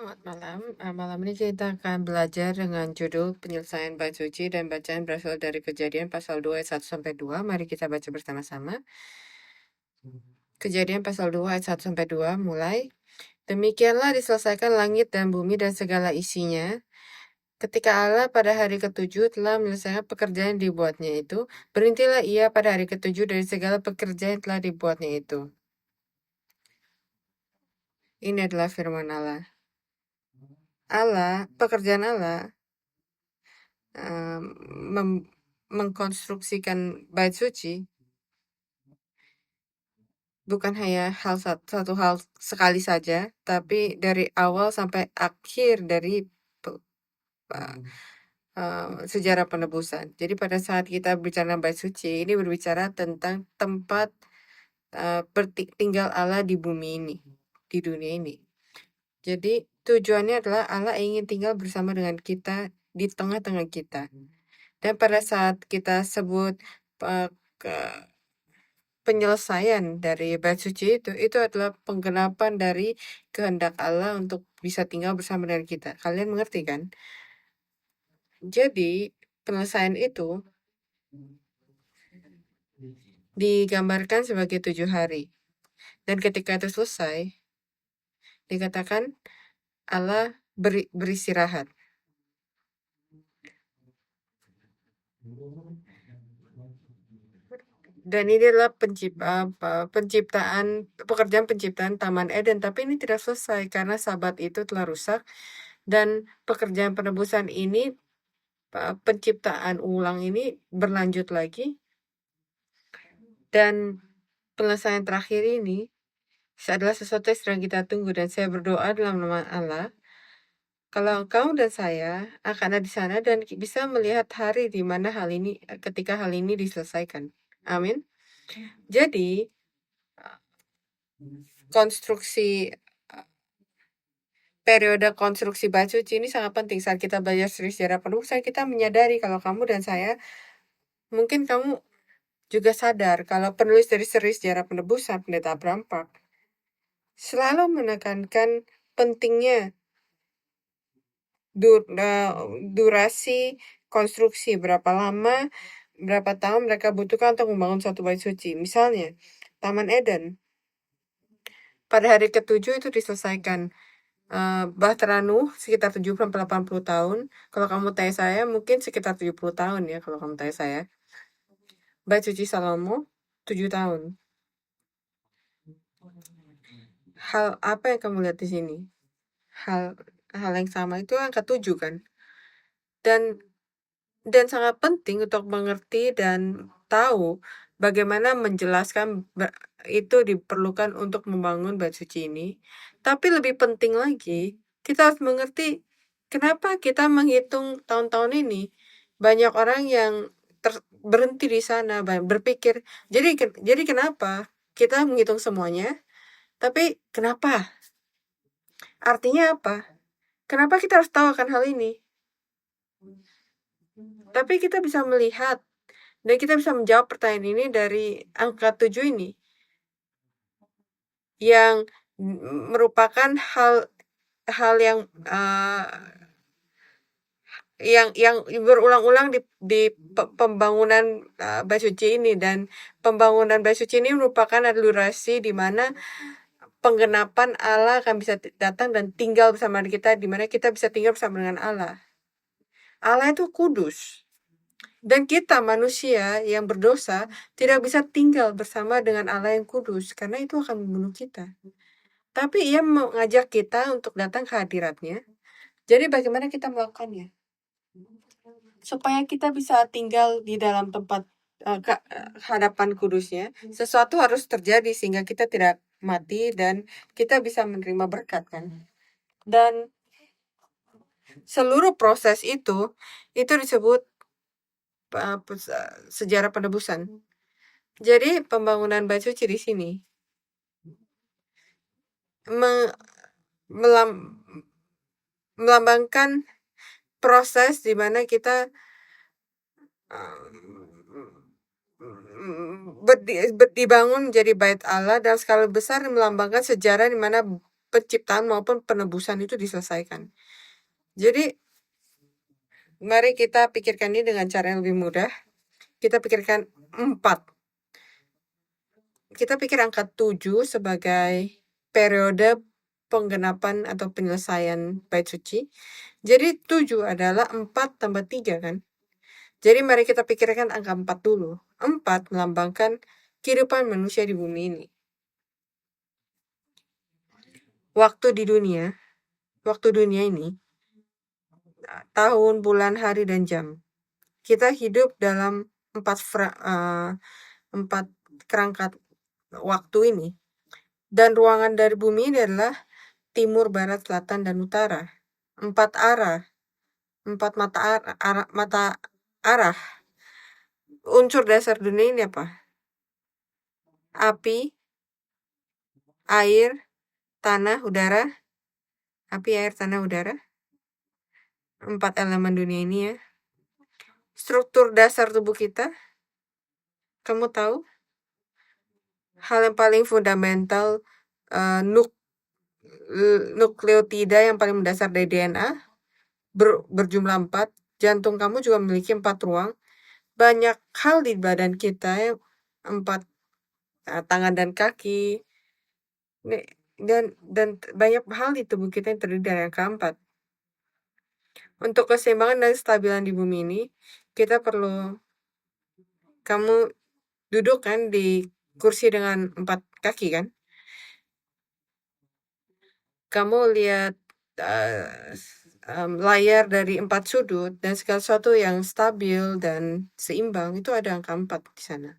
Selamat malam. Malam ini kita akan belajar dengan judul penyelesaian bait suci dan bacaan berasal dari Kejadian pasal 2 ayat 1 sampai 2. Mari kita baca bersama-sama. Kejadian pasal 2 ayat 1 sampai 2 mulai. Demikianlah diselesaikan langit dan bumi dan segala isinya. Ketika Allah pada hari ketujuh telah menyelesaikan pekerjaan yang dibuatnya itu, berhentilah ia pada hari ketujuh dari segala pekerjaan yang telah dibuatnya itu. Ini adalah firman Allah. Pekerjaan Allah mengkonstruksikan bait suci bukan hanya satu hal sekali saja, tapi dari awal sampai akhir dari sejarah penebusan. Jadi pada saat kita bicara bait suci, ini berbicara tentang tempat tinggal Allah di bumi ini, di dunia ini. Jadi tujuannya adalah Allah ingin tinggal bersama dengan kita di tengah-tengah kita. Dan pada saat kita sebut penyelesaian dari bait suci itu adalah penggenapan dari kehendak Allah untuk bisa tinggal bersama dengan kita. Kalian mengerti kan? Jadi penyelesaian itu digambarkan sebagai 7 hari. Dan ketika itu selesai, dikatakan Allah beristirahat. Dan ini adalah pekerjaan penciptaan Taman Eden, tapi ini tidak selesai karena Sabat itu telah rusak dan pekerjaan penebusan ini, penciptaan ulang ini berlanjut lagi. Dan penyelesaian terakhir ini adalah sesuatu yang sedang kita tunggu, dan saya berdoa dalam nama Allah, kalau kamu dan saya akan ada di sana dan bisa melihat hari di mana ketika hal ini diselesaikan. Amin. Jadi periode konstruksi bait suci ini sangat penting. Saat kita belajar sejarah penebusan, kita menyadari kalau kamu dan saya, mungkin kamu juga sadar kalau penulis dari sejarah penebusan, Pendeta Abraham Park, selalu menekankan pentingnya durasi konstruksi, berapa lama, berapa tahun mereka butuhkan untuk membangun suatu bait suci. Misalnya, Taman Eden pada hari ketujuh itu diselesaikan. Bahtera Nuh sekitar 70-80 tahun. Kalau kamu tanya saya, mungkin sekitar 70 tahun ya kalau kamu tanya saya. Bait suci Salomo 7 tahun. Hal apa yang kamu lihat di sini? Hal yang sama, itu angka 7 kan? Dan sangat penting untuk mengerti dan tahu bagaimana menjelaskan itu diperlukan untuk membangun bait suci ini. Tapi lebih penting lagi, kita harus mengerti kenapa kita menghitung tahun-tahun ini. Banyak orang yang berhenti di sana, berpikir, jadi kenapa kita menghitung semuanya? Tapi kenapa? Artinya apa? Kenapa kita harus tahu akan hal ini? Tapi kita bisa melihat dan kita bisa menjawab pertanyaan ini dari angka 7 ini, yang merupakan hal yang berulang-ulang di pembangunan bait suci ini. Dan pembangunan bait suci ini merupakan durasi di mana penggenapan Allah akan bisa datang dan tinggal bersama kita, di mana kita bisa tinggal bersama dengan Allah. Allah itu kudus. Dan kita manusia yang berdosa tidak bisa tinggal bersama dengan Allah yang kudus, karena itu akan membunuh kita. Tapi ia mengajak kita untuk datang ke hadiratnya. Jadi bagaimana kita melakukannya? Supaya kita bisa tinggal di dalam tempat hadapan kudusnya, sesuatu harus terjadi sehingga kita tidak mati dan kita bisa menerima berkat kan. Dan seluruh proses itu disebut sejarah penebusan. Jadi pembangunan bait suci di sini melambangkan proses di mana kita dibangun menjadi bait Allah dalam skala besar, melambangkan sejarah di mana penciptaan maupun penebusan itu diselesaikan. Jadi, mari kita pikirkan ini dengan cara yang lebih mudah. Kita pikirkan 4. Kita pikir angka 7 sebagai periode penggenapan atau penyelesaian bait suci. Jadi 7 adalah 4 tambah 3 kan. Jadi mari kita pikirkan angka 4 dulu. 4 melambangkan kehidupan manusia di bumi ini. Waktu dunia ini, tahun, bulan, hari, dan jam. Kita hidup dalam 4 kerangka waktu ini. Dan ruangan dari bumi ini adalah timur, barat, selatan, dan utara. 4 arah. 4 mata arah. Unsur dasar dunia ini apa? Api, air, tanah, udara. Api, air, tanah, udara. 4 elemen dunia ini ya. Struktur dasar tubuh kita, kamu tahu? Hal yang paling fundamental, nukleotida yang paling mendasar dari DNA, berjumlah 4. Jantung kamu juga memiliki 4 ruang. Banyak hal di badan kita ya, 4 tangan dan kaki. Dan banyak hal di tubuh kita yang terdiri dari angka 4. Untuk keseimbangan dan kestabilan di bumi ini, kita perlu, kamu duduk kan di kursi dengan 4 kaki kan? Kamu lihat layar dari 4 sudut dan segala sesuatu yang stabil dan seimbang itu ada angka 4 di sana.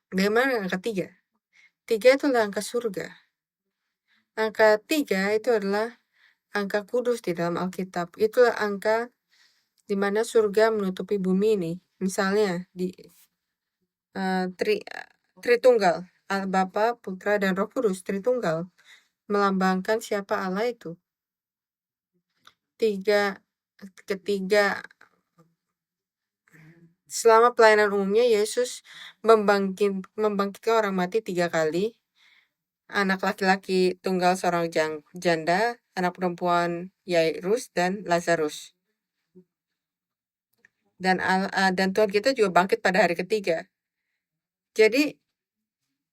Bagaimana angka 3? 3 itu adalah angka surga. Angka 3 itu adalah angka kudus di dalam Alkitab. Itulah angka di mana surga menutupi bumi ini. Misalnya di Tritunggal, Allah Bapa, Putra, dan Roh Kudus, Tritunggal, melambangkan siapa Allah itu. Ketiga, selama pelayanan umumnya, Yesus membangkitkan orang mati 3 kali. Anak laki-laki tunggal seorang janda, anak perempuan Yairus, dan Lazarus. Dan Tuhan kita juga bangkit pada hari ketiga. Jadi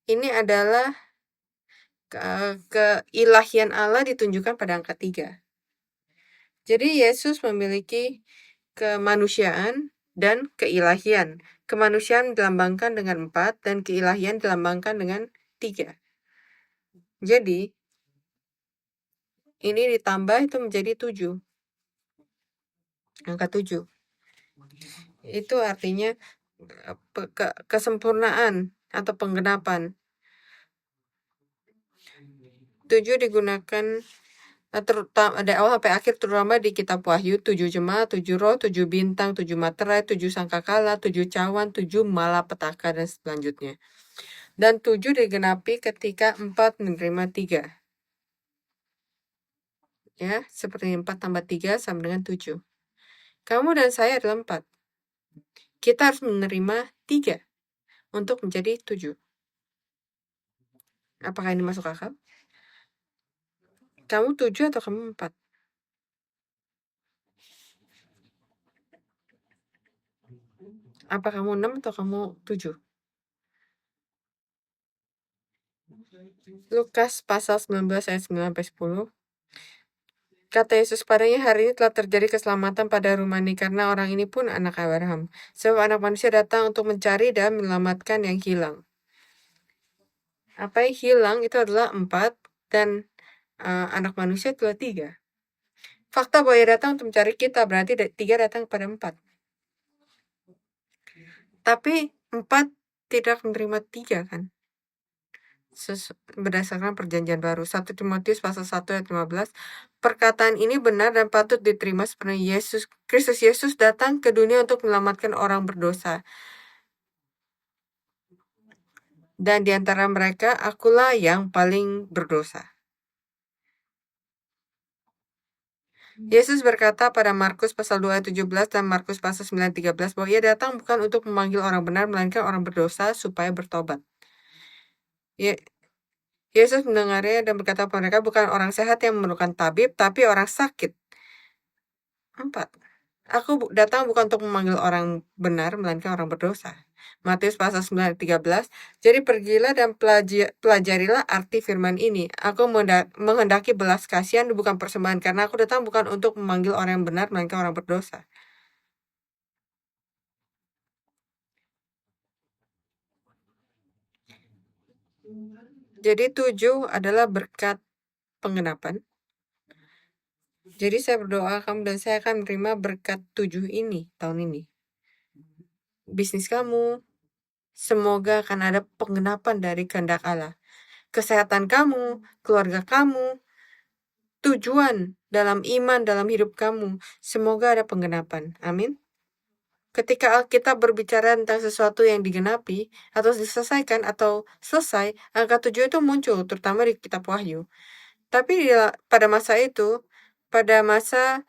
ini adalah keilahian Allah ditunjukkan pada angka 3. Jadi Yesus memiliki kemanusiaan dan keilahian. Kemanusiaan dilambangkan dengan 4 dan keilahian dilambangkan dengan 3. Jadi ini ditambah itu menjadi 7. Angka 7. Itu artinya kesempurnaan atau penggenapan. 7 digunakan terutama dari awal sampai akhir, terutama di kitab Wahyu, 7 jemaat, 7 roh, 7 bintang, 7 materai, 7 sangkakala, 7 cawan, 7 malapetaka, dan selanjutnya. Dan 7 digenapi ketika 4 menerima 3. Ya, seperti 4 tambah 3 sama dengan 7. Kamu dan saya adalah 4. Kita harus menerima 3 untuk menjadi 7. Apakah ini masuk akal? Kamu 7 atau kamu 4? Apa kamu 6 atau kamu 7? Lukas pasal 19 ayat 9-10. Kata Yesus padanya, hari ini telah terjadi keselamatan pada rumah ini karena orang ini pun anak Abraham. Sebab anak manusia datang untuk mencari dan menyelamatkan yang hilang. Apa yang hilang itu adalah 4 dan anak manusia itulah 3. Fakta bahwa ia datang untuk mencari kita berarti 3 datang pada 4. Tapi 4 tidak menerima 3 kan? Berdasarkan perjanjian baru. 1 Timotius pasal 1 ayat 15. Perkataan ini benar dan patut diterima sebenarnya Kristus Yesus datang ke dunia untuk menyelamatkan orang berdosa. Dan di antara mereka, akulah yang paling berdosa. Yesus berkata pada Markus pasal 2 ayat 17 dan Markus pasal 9 ayat 13 bahwa ia datang bukan untuk memanggil orang benar, melainkan orang berdosa supaya bertobat. Yesus mendengarnya dan berkata kepada mereka, bukan orang sehat yang memerlukan tabib, tapi orang sakit. 4. Aku datang bukan untuk memanggil orang benar, melainkan orang berdosa. Matius pasal 9 ayat 13. Jadi pergilah dan pelajarilah arti firman ini. Aku menghendaki belas kasihan bukan persembahan, karena aku datang bukan untuk memanggil orang yang benar, melainkan orang berdosa. Jadi 7 adalah berkat penggenapan. Jadi saya berdoa kamu dan saya akan menerima berkat 7 ini tahun ini. Bisnis kamu, semoga akan ada penggenapan dari kehendak Allah. Kesehatan kamu, keluarga kamu, tujuan dalam iman dalam hidup kamu, semoga ada penggenapan. Amin. Ketika Alkitab berbicara tentang sesuatu yang digenapi atau diselesaikan atau selesai, angka 7 itu muncul, terutama di kitab Wahyu. Tapi pada masa itu, pada masa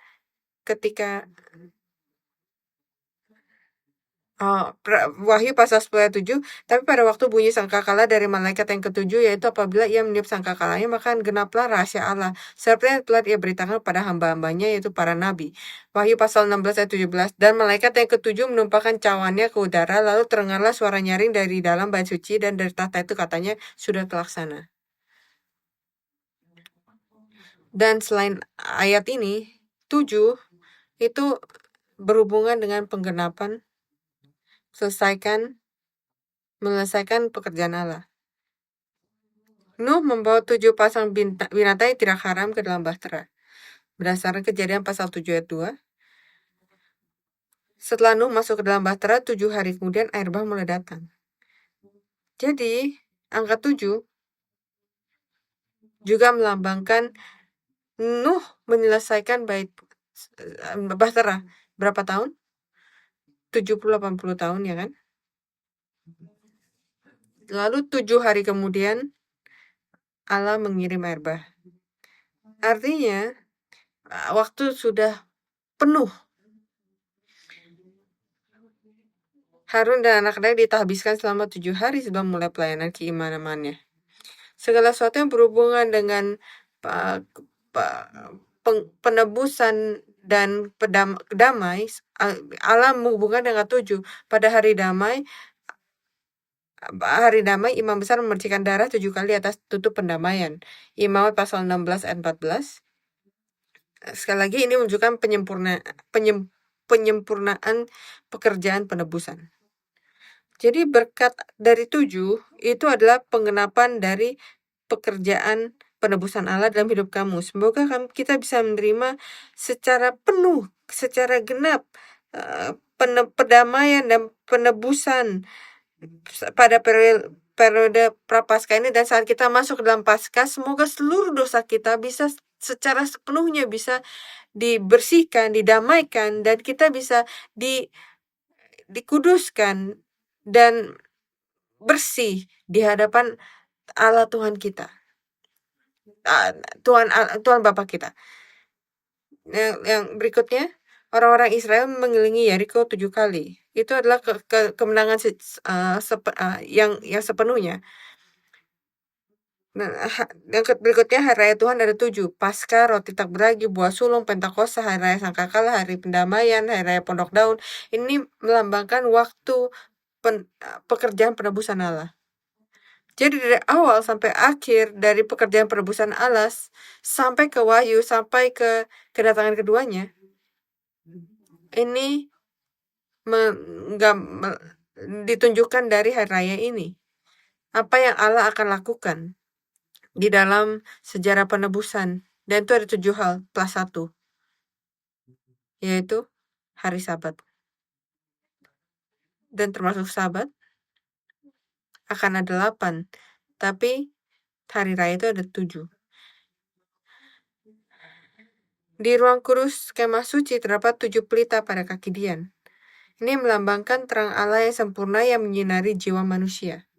ketika Wahyu pasal 10 ayat 7, tapi pada waktu bunyi sangkakala dari malaikat yang ketujuh, yaitu apabila ia meniup sangkakalanya, maka genaplah rahasia Allah, seperti yang telah ia beritakan pada hamba-hambanya, yaitu para nabi. Wahyu pasal 16 ayat 17, dan malaikat yang ketujuh menumpahkan cawannya ke udara, lalu terdengarlah suara nyaring dari dalam bait suci, dan dari tahta itu katanya, sudah terlaksana. Dan selain ayat ini, 7 itu berhubungan dengan penggenapan, menyelesaikan pekerjaan Allah. Nuh membawa 7 pasang binatang yang tidak haram ke dalam bahtera. Berdasarkan Kejadian pasal 7 ayat 2. Setelah Nuh masuk ke dalam bahtera, 7 hari kemudian air bah mulai datang. Jadi, angka 7 juga melambangkan Nuh menyelesaikan bahtera. Berapa tahun? 70-80 tahun, ya kan? Lalu 7 hari kemudian Allah mengirim air bah. Artinya, waktu sudah penuh. Harun dan anak-anak ditahbiskan selama 7 hari sebelum mulai pelayanan keimamannya. Segala sesuatu yang berhubungan dengan penebusan dan damai, Allah menghubungkan dengan 7. Pada hari damai, imam besar memercikan darah 7 kali atas tutup pendamaian. Imamat pasal 16 ayat 14. Sekali lagi ini menunjukkan penyempurnaan pekerjaan penebusan. Jadi berkat dari 7 itu adalah penggenapan dari pekerjaan penebusan Allah dalam hidup kamu. Semoga kita bisa menerima secara penuh, secara genap pendamaian dan penebusan pada periode prapaskah ini, dan saat kita masuk ke dalam Paskah, semoga seluruh dosa kita bisa secara sepenuhnya bisa dibersihkan, didamaikan, dan kita bisa dikuduskan dan bersih di hadapan Allah Tuhan kita, Tuhan Bapa kita. Yang berikutnya, orang-orang Israel mengelilingi Yeriko 7 kali. Itu adalah kemenangan yang sepenuhnya. Nah, yang berikutnya hari raya Tuhan ada 7. Paskah, roti tak beragi, buah sulung, Pentakosta, hari raya Sangkakala, hari pendamaian, hari raya Pondok Daun. Ini melambangkan waktu pekerjaan penebusan Allah. Jadi dari awal sampai akhir, dari pekerjaan penebusan Allah sampai ke Wahyu, sampai ke kedatangan keduanya, ini ditunjukkan dari hari raya ini. Apa yang Allah akan lakukan di dalam sejarah penebusan. Dan itu ada 7 hal plus 1, yaitu hari Sabat. Dan termasuk Sabat akan ada 8, tapi hari raya itu ada 7. Di ruang kudus kemah suci terdapat 7 pelita pada kaki Dian. Ini melambangkan terang Allah yang sempurna yang menyinari jiwa manusia.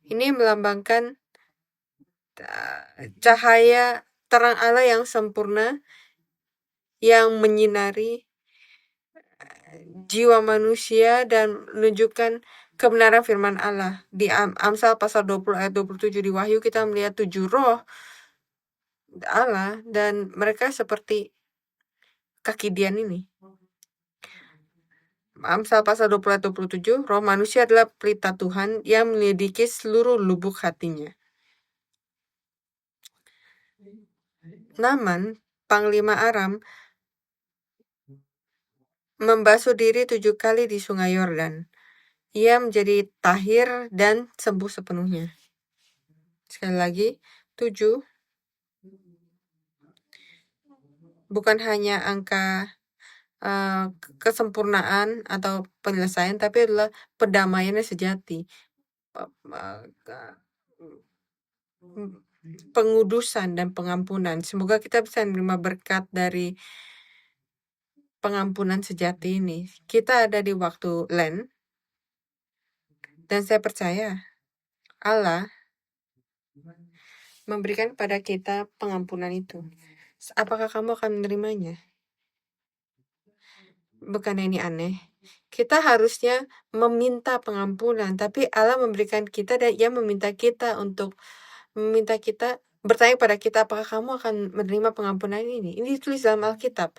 Ini melambangkan cahaya terang Allah yang sempurna yang menyinari jiwa manusia dan menunjukkan kebenaran firman Allah. Di Amsal pasal 20 ayat 27 di Wahyu kita melihat 7 roh Allah dan mereka seperti kaki Dian ini. Amsal pasal 20 ayat 27, roh manusia adalah pelita Tuhan yang menyelidiki seluruh lubuk hatinya. Naaman, panglima Aram, membasuh diri 7 kali di sungai Yordan. Ia menjadi tahir dan sembuh sepenuhnya. Sekali lagi, 7 bukan hanya angka kesempurnaan atau penyelesaian, tapi adalah pendamaian yang sejati, pengudusan dan pengampunan. Semoga kita bisa menerima berkat dari pengampunan sejati ini. Kita ada di waktu Lent, dan saya percaya Allah memberikan kepada kita pengampunan itu. Apakah kamu akan menerimanya? Bukan ini aneh. Kita harusnya meminta pengampunan, tapi Allah memberikan kita dan Ia meminta kita bertanya pada kita, apakah kamu akan menerima pengampunan ini? Ini ditulis dalam Alkitab.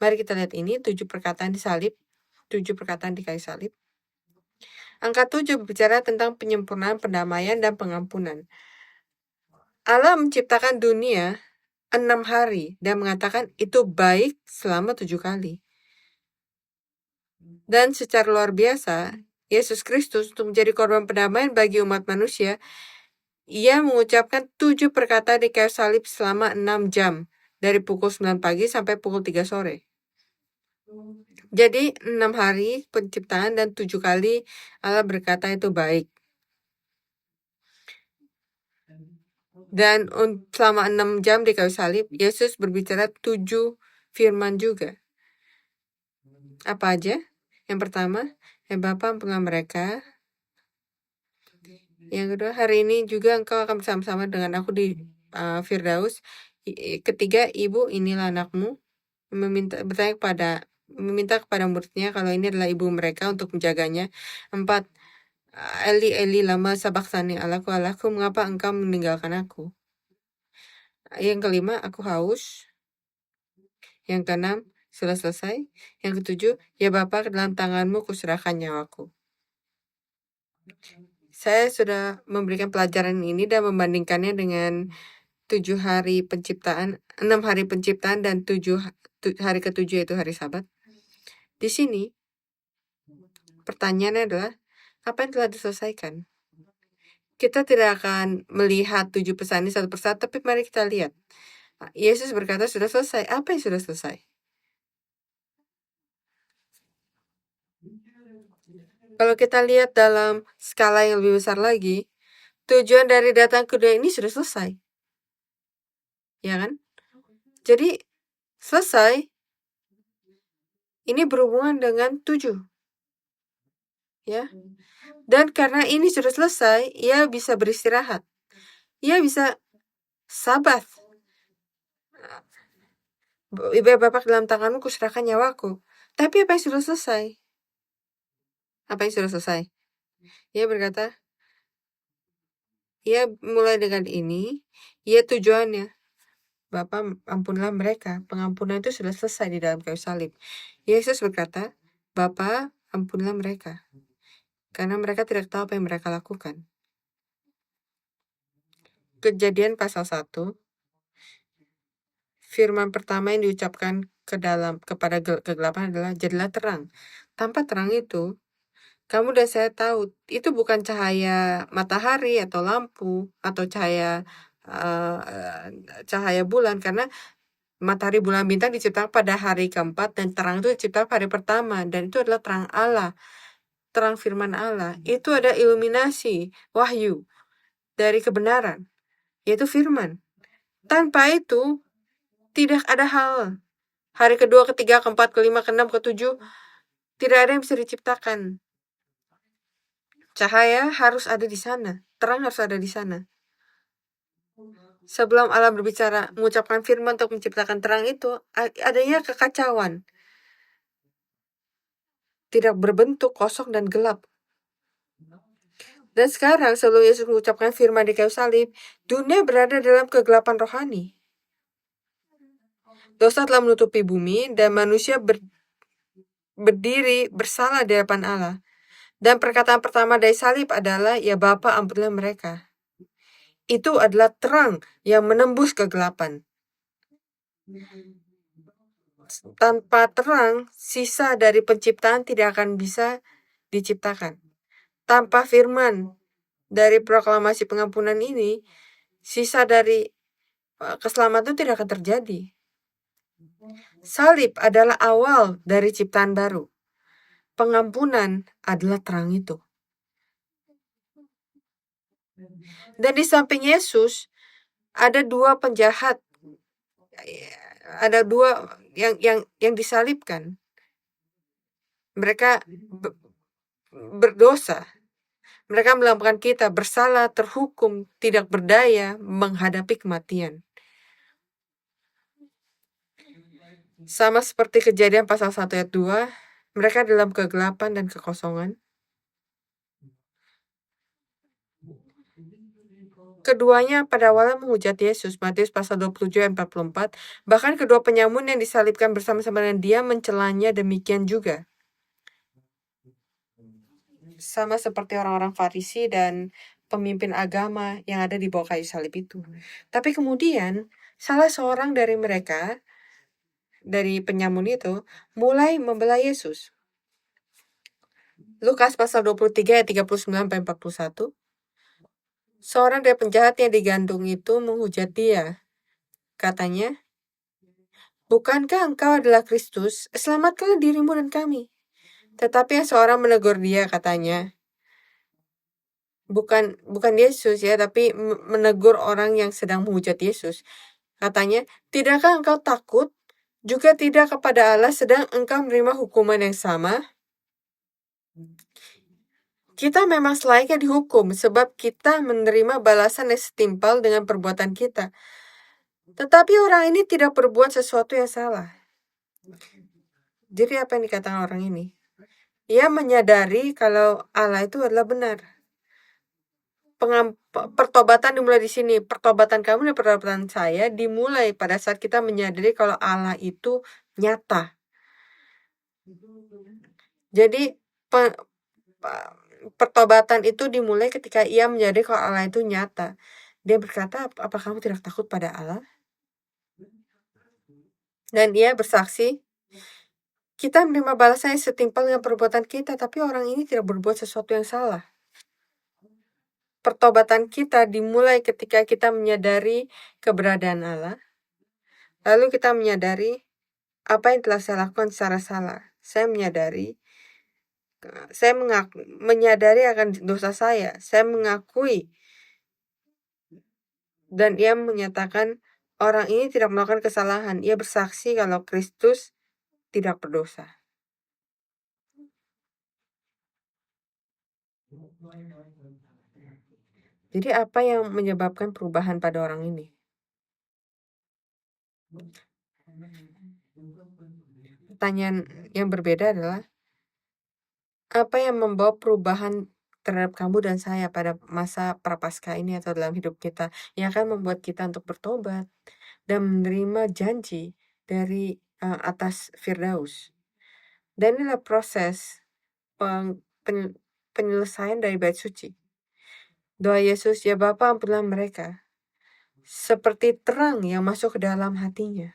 Mari kita lihat ini, 7 perkataan di salib, 7 perkataan di kayu salib. Angka 7 berbicara tentang penyempurnaan, pendamaian, dan pengampunan. Allah menciptakan dunia 6 hari dan mengatakan itu baik selama 7 kali. Dan secara luar biasa, Yesus Kristus untuk menjadi korban pendamaian bagi umat manusia, Ia mengucapkan 7 perkataan di kayu salib selama 6 jam, dari pukul 9 pagi sampai pukul 3 sore. Jadi 6 hari penciptaan dan 7 kali Allah berkata itu baik. Dan selama 6 jam di kayu salib, Yesus berbicara 7 firman juga. Apa aja? Yang pertama, Bapa ampunilah mereka. Yang kedua, hari ini juga engkau akan bersama-sama dengan aku di Firdaus. Ketiga, Ibu, inilah anakmu. Meminta kepada muridnya kalau ini adalah ibu mereka untuk menjaganya. 4, Eli, Eli, lama sabachthani, Allahku, Allahku, mengapa engkau meninggalkan aku? Yang kelima, aku haus. Yang keenam, sudah selesai. Yang ketujuh, ya Bapa, ke dalam tanganmu kuserahkan nyawaku. Saya sudah memberikan pelajaran ini dan membandingkannya dengan 7 hari penciptaan, 6 hari penciptaan dan 7 hari ke-7 yaitu hari Sabat. Di sini pertanyaannya adalah apa yang telah diselesaikan? Kita tidak akan melihat 7 pesan ini satu persatu, tapi mari kita lihat. Yesus berkata sudah selesai. Apa yang sudah selesai? Kalau kita lihat dalam skala yang lebih besar lagi, tujuan dari datang ke dunia ini sudah selesai. Ya kan? Jadi selesai ini berhubungan dengan 7. Ya. Dan karena ini sudah selesai, ia bisa beristirahat. Ia bisa sabat. Ibu Bapak dalam tanganmu kuserahkan nyawaku. Tapi apa yang sudah selesai? Apa yang sudah selesai? Ia berkata, ia mulai dengan ini, ia tujuannya. Bapa, ampunilah mereka. Pengampunan itu sudah selesai di dalam kayu salib. Yesus berkata, Bapa, ampunilah mereka. Karena mereka tidak tahu apa yang mereka lakukan. Kejadian pasal 1, firman pertama yang diucapkan kepada kegelapan adalah jadilah terang. Tanpa terang itu, kamu dan saya tahu itu bukan cahaya matahari atau lampu atau cahaya bulan, karena matahari, bulan, bintang diciptakan pada hari keempat dan terang itu diciptakan pada hari pertama, dan itu adalah terang Allah, terang firman Allah. Itu ada iluminasi, wahyu dari kebenaran, yaitu firman. Tanpa itu tidak ada hal. Hari kedua, ketiga, keempat, kelima, keenam, ketujuh, tidak ada yang bisa diciptakan. Cahaya harus ada di sana, terang harus ada di sana. Sebelum Allah berbicara, mengucapkan firman untuk menciptakan terang itu, adanya kekacauan. Tidak berbentuk, kosong dan gelap. Dan sekarang sebelum Yesus mengucapkan firman di kayu salib, dunia berada dalam kegelapan rohani. Dosa telah menutupi bumi dan manusia berdiri bersalah di hadapan Allah. Dan perkataan pertama dari salib adalah, "Ya Bapa, ampunilah mereka." Itu adalah terang yang menembus kegelapan. Tanpa terang, sisa dari penciptaan tidak akan bisa diciptakan. Tanpa firman dari proklamasi pengampunan ini, sisa dari keselamatan itu tidak akan terjadi. Salib adalah awal dari ciptaan baru. Pengampunan adalah terang itu. Dan di samping Yesus, ada dua penjahat. Ada dua yang disalibkan. Mereka berdosa. Mereka melakukan kita bersalah, terhukum, tidak berdaya, menghadapi kematian. Sama seperti Kejadian pasal 1 ayat 2, mereka dalam kegelapan dan kekosongan. Keduanya pada awalnya menghujat Yesus, Matius pasal 27 ayat 44. Bahkan kedua penyamun yang disalibkan bersama-sama dengan dia mencelanya demikian juga. Sama seperti orang-orang Farisi dan pemimpin agama yang ada di bawah kayu salib itu. Tapi kemudian salah seorang dari mereka, dari penyamun itu, mulai membela Yesus. Lukas pasal 23 ayat 39-41. Seorang dari penjahat yang digantung itu menghujat dia. Katanya, "Bukankah engkau adalah Kristus? Selamatkanlah dirimu dan kami." Tetapi seorang menegur dia, katanya, bukan Yesus ya, tapi menegur orang yang sedang menghujat Yesus. Katanya, "Tidakkah engkau takut? Juga tidak kepada Allah, sedang engkau menerima hukuman yang sama?" Kita memang selayaknya dihukum sebab kita menerima balasan yang setimpal dengan perbuatan kita. Tetapi orang ini tidak berbuat sesuatu yang salah. Jadi apa yang dikatakan orang ini? Ia menyadari kalau Allah itu adalah benar. Pertobatan dimulai di sini. Pertobatan kamu dan pertobatan saya dimulai pada saat kita menyadari kalau Allah itu nyata. Jadi pertobatan itu dimulai ketika ia menyadari kalau Allah itu nyata. Dia berkata, "Apa kamu tidak takut pada Allah?" Dan ia bersaksi, "Kita menerima balasan yang setimpal dengan perbuatan kita, tapi orang ini tidak berbuat sesuatu yang salah." Pertobatan kita dimulai ketika kita menyadari keberadaan Allah. Lalu kita menyadari apa yang telah saya lakukan secara salah. Saya menyadari akan dosa saya. Saya mengakui. Dan ia menyatakan orang ini tidak melakukan kesalahan. Ia bersaksi kalau Kristus tidak berdosa. Jadi apa yang menyebabkan perubahan pada orang ini? Pertanyaan yang berbeda adalah, apa yang membawa perubahan terhadap kamu dan saya pada masa prapaskah ini atau dalam hidup kita, yang akan membuat kita untuk bertobat dan menerima janji dari atas Firdaus. Dan inilah proses penyelesaian dari bait suci. Doa Yesus, "Ya Bapa, ampunilah mereka," seperti terang yang masuk ke dalam hatinya.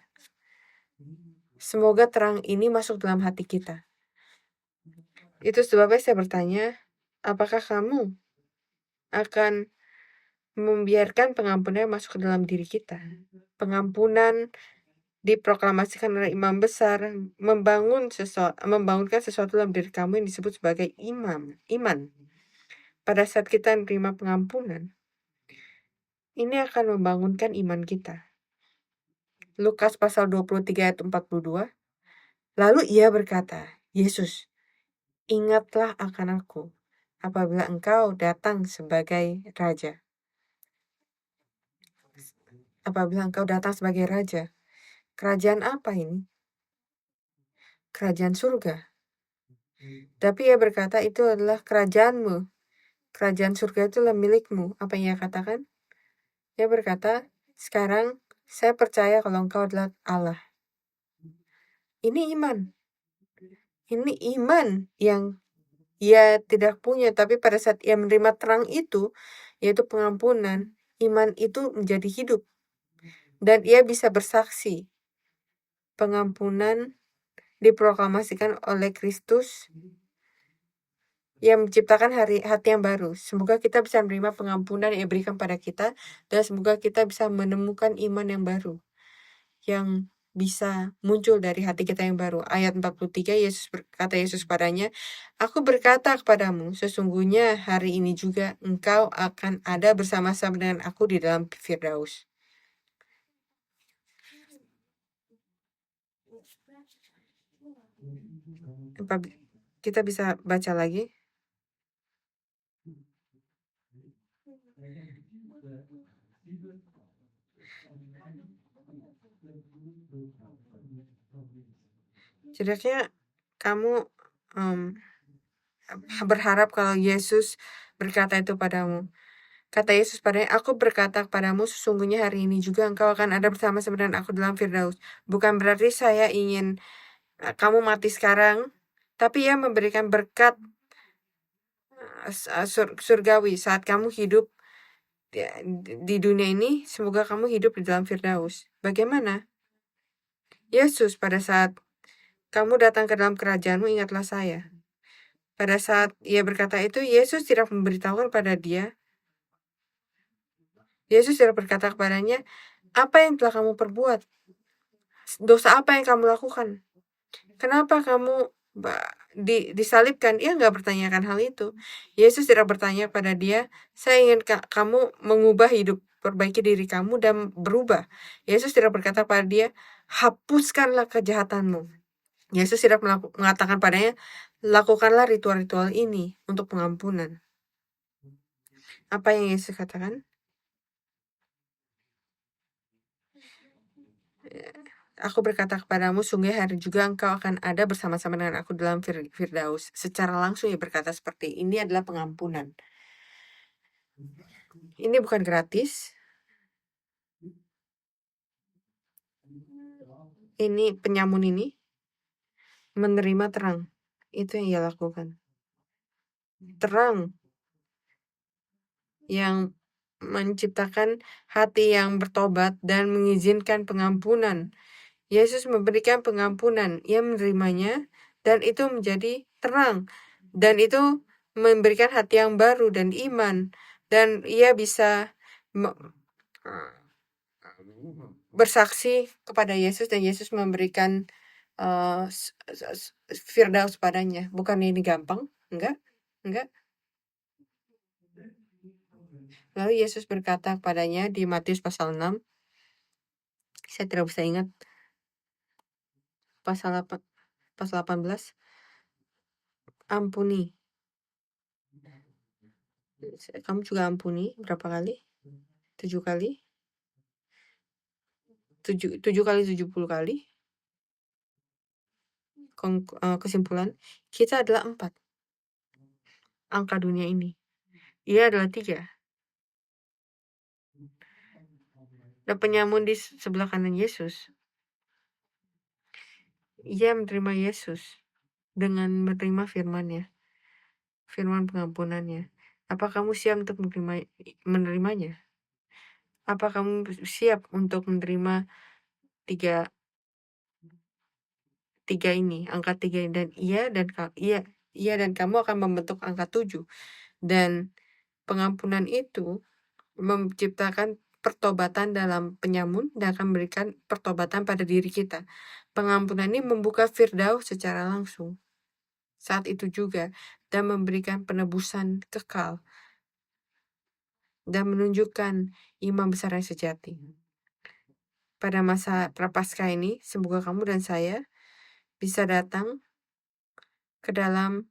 Semoga terang ini masuk dalam hati kita. Itu sebabnya saya bertanya, apakah kamu akan membiarkan pengampunan masuk ke dalam diri kita? Pengampunan diproklamasikan oleh imam besar, membangunkan sesuatu dalam diri kamu yang disebut sebagai iman. Pada saat kita menerima pengampunan, ini akan membangunkan iman kita. Lukas pasal 23 ayat 42. Lalu ia berkata, "Yesus, ingatlah akan aku apabila engkau datang sebagai raja." Apabila engkau datang sebagai raja. Kerajaan apa ini? Kerajaan surga. Tapi ia berkata, itu adalah kerajaanmu. kerajaan surga itulah milikmu. Apa yang ia katakan? Dia berkata, sekarang saya percaya kalau engkau adalah Allah. Ini iman. Ini iman yang ia tidak punya, tapi pada saat ia menerima terang itu, yaitu pengampunan, iman itu menjadi hidup. Dan ia bisa bersaksi. Pengampunan diproklamasikan oleh Kristus yang menciptakan hati yang baru. Semoga kita bisa menerima pengampunan yang diberikan pada kita, dan semoga kita bisa menemukan iman yang baru, yang bisa muncul dari hati kita yang baru. Ayat 43, kata Yesus padanya, "Aku berkata kepadamu, sesungguhnya hari ini juga engkau akan ada bersama-sama dengan aku di dalam Firdaus." Kita bisa baca lagi. Setidaknya kamu berharap kalau Yesus berkata itu padamu. Kata Yesus padanya, "Aku berkata kepadamu, sesungguhnya hari ini juga engkau akan ada bersama-sama dengan aku dalam Firdaus." Bukan berarti saya ingin kamu mati sekarang, tapi ia memberikan berkat surgawi saat kamu hidup di dunia ini. Semoga kamu hidup di dalam Firdaus. Bagaimana? Yesus, pada saat kamu datang ke dalam kerajaanmu, ingatlah saya. Pada saat ia berkata itu, Yesus tidak memberitahukan pada dia. Yesus tidak berkata kepadanya, "Apa yang telah kamu perbuat? Dosa apa yang kamu lakukan? Kenapa kamu disalibkan?" Ia nggak bertanyakan hal itu. Yesus tidak bertanya pada dia, "Saya ingin kamu mengubah hidup, perbaiki diri kamu dan berubah." Yesus tidak berkata pada dia, "Hapuskanlah kejahatanmu." Yesus tidak mengatakan padanya, "Lakukanlah ritual-ritual ini untuk pengampunan." Apa yang Yesus katakan? "Aku berkata kepadamu, sungguh hari juga engkau akan ada bersama-sama dengan aku dalam Firdaus." Secara langsung ia berkata seperti ini adalah pengampunan. Ini bukan gratis. Ini penyamun ini menerima terang. Itu yang ia lakukan. Terang yang menciptakan hati yang bertobat dan mengizinkan pengampunan. Yesus memberikan pengampunan, ia menerimanya, dan itu menjadi terang. Dan itu memberikan hati yang baru dan iman. Dan ia bisa bersaksi kepada Yesus, dan Yesus memberikan Firdaus padanya. Bukan ini gampang? Enggak. Lalu Yesus berkata kepadanya di Matius pasal 6, saya tidak bisa ingat, pasal 18, "Ampuni." Kamu juga ampuni berapa kali? 7 kali? 7 kali 70 kali? Kesimpulan, kita adalah 4. Angka dunia ini. Ia adalah 3. Dan penyamun di sebelah kanan Yesus, ia menerima Yesus dengan menerima firman-Nya, firman pengampunannya. Apa kamu siap untuk menerimanya? Apa kamu siap untuk menerima tiga ini, angka 3 ini? Dan ia dan kamu akan membentuk angka 7. Dan pengampunan itu menciptakan pertobatan dalam penyamun dan akan memberikan pertobatan pada diri kita. Pengampunan ini membuka Firdaus secara langsung saat itu juga, dan memberikan penebusan kekal dan menunjukkan iman besar yang sejati. Pada masa Prapaskah ini, semoga kamu dan saya bisa datang ke dalam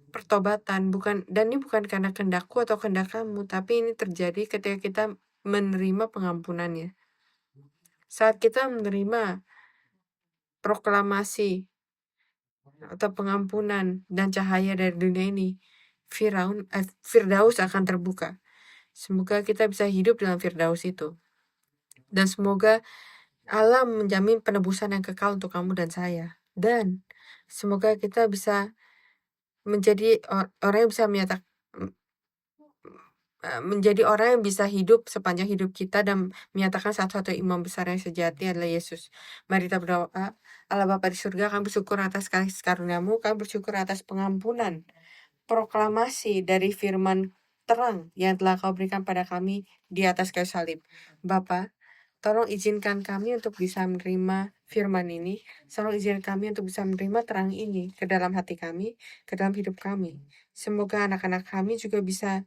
pertobatan, dan ini bukan karena kehendakku atau kehendak kamu, tapi ini terjadi ketika kita menerima pengampunannya. Saat kita menerima proklamasi atau pengampunan dan cahaya dari dunia ini, Firdaus akan terbuka. Semoga kita bisa hidup dalam Firdaus itu. Dan semoga Allah menjamin penebusan yang kekal untuk kamu dan saya. Dan semoga kita bisa menjadi orang yang bisa menjadi orang yang bisa hidup sepanjang hidup kita dan menyatakan satu-satu imam besar yang sejati adalah Yesus. Mari kita berdoa. Allah Bapa di surga, kami bersyukur atas kasih karunia-Mu, kami bersyukur atas pengampunan, proklamasi dari firman terang yang telah Kau berikan pada kami di atas kayu salib. Bapa, tolong izinkan kami untuk bisa menerima firman ini. Tolong izinkan kami untuk bisa menerima terang ini ke dalam hati kami, ke dalam hidup kami. Semoga anak-anak kami juga bisa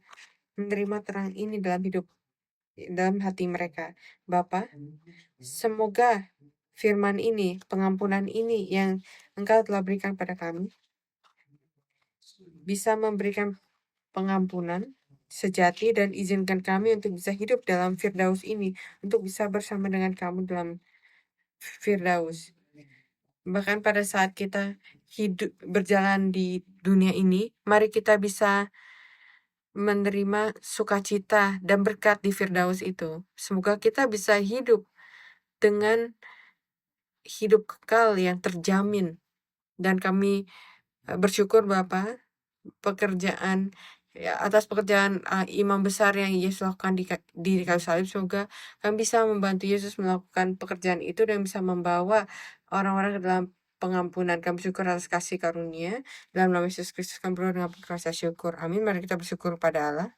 menerima terang ini dalam hati mereka. Bapa, semoga firman ini, pengampunan ini yang Engkau telah berikan pada kami, bisa memberikan pengampunan sejati dan izinkan kami untuk bisa hidup dalam Firdaus ini, untuk bisa bersama dengan kamu dalam Firdaus. Bahkan pada saat kita hidup berjalan di dunia ini, mari kita bisa menerima sukacita dan berkat di Firdaus itu. Semoga kita bisa hidup dengan hidup kekal yang terjamin. Dan kami bersyukur Bapa atas pekerjaan imam besar yang Yesus lakukan di kayu salib. Semoga kami bisa membantu Yesus melakukan pekerjaan itu dan bisa membawa orang-orang ke dalam pengampunan. Kami bersyukur atas kasih karunia. Dalam nama Yesus Kristus kami berdoa dengan penuh rasa syukur. Amin. Mari kita bersyukur pada Allah.